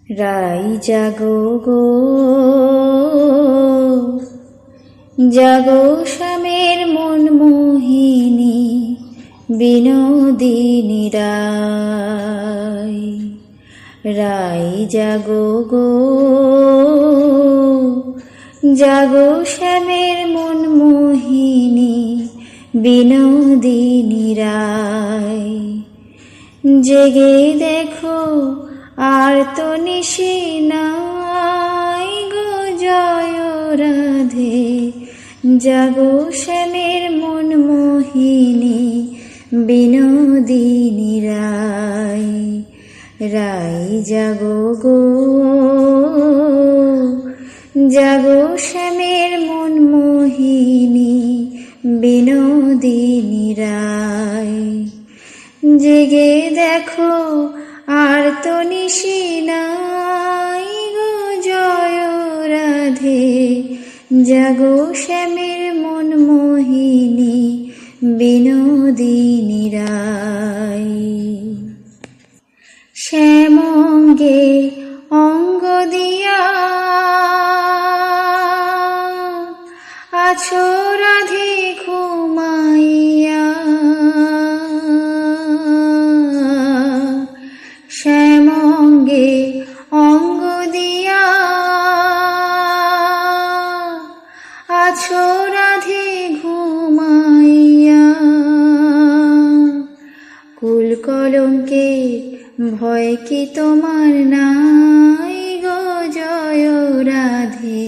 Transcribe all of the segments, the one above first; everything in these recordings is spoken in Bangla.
রাই জাগো গো, জাগো শ্যামের মন মোহিনী বিনোদিনী রাই। রাই জাগো গো, জাগো শ্যামের মন মোহিনী বিনোদিনী রাই। জেগে দেখো আর তো নিশি নাই গো, জয় রাধে। জাগো শ্যামের মন মোহিনী বিনোদিনী রাই। রাই জাগো গো, জাগো শ্যামের মন মোহিনী বিনোদিনী রাই। জেগে দেখো আর তো নিশি নাই গো, জয় রাধে। জাগো শ্যামের মন মোহিনী বিনোদিনী রাই। শ্যামঙ্গে অঙ্গ দিয়া আছো রাধে ঘুমাইয়া। শ্যামঙ্গে অঙ্গ দিয়া আছো রাধে ঘুমাইয়া। কুল কলঙ্কে ভয় কি তোমার নাই গো, জয় রাধে।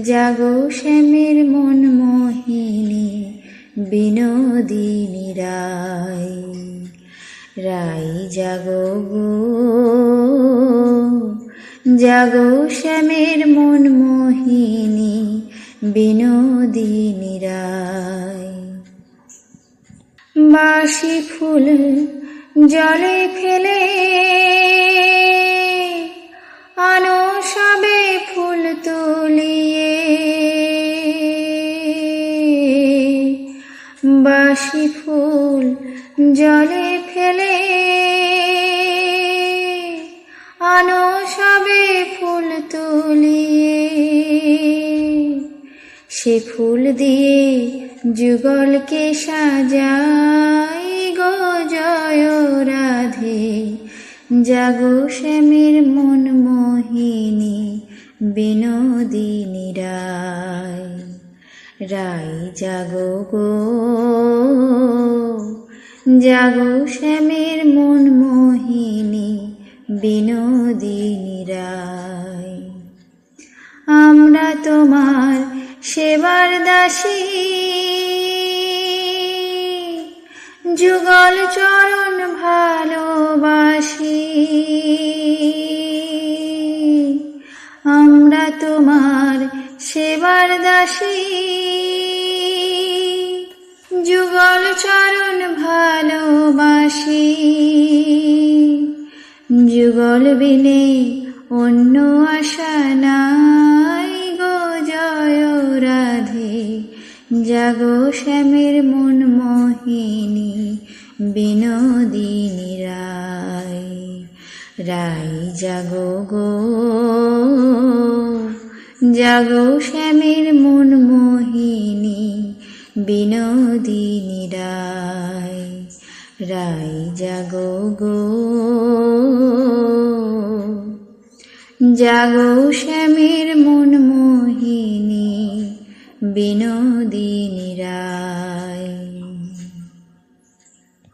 জাগো শ্যামের মন মোহিনী বিনোদিনী রাই। রাই জাগো গো, জাগো শ্যামের মন মোহিনী বিনোদিনী রাই। বাসি ফুল জলে ফেলে আনো সবে ফুল তুলিয়ে। বাসি ফুল জলে ফেলে আনো সবে ফুল তুলিয়ে। সে ফুল দিয়ে যুগলকে সাজাই গো, জয় রাধে। জাগো শ্যামের মন মোহিনী বিনোদিনী রাই। রাই জাগো গো, জাগো শ্যামের মন মোহিনী বিনোদিনী রাই। আমরা তোমার সেবার দাসী, যুগল চরণ ভালোবাসি। আমরা তোমার সেবার দাসী, যুগল চরণ ভালোবাসি। যুগল বিনে অন্য আশা নাই গো, জয় রাধে। জাগো শ্যামের মন মোহিনী বিনোদিনী রাই। রাই জাগো গো, জাগো শ্যামের মন মোহিনী বিনোদিনী রাই। রাই জাগো গো, জাগো শ্যামের মন মোহিনী বিনোদিনী।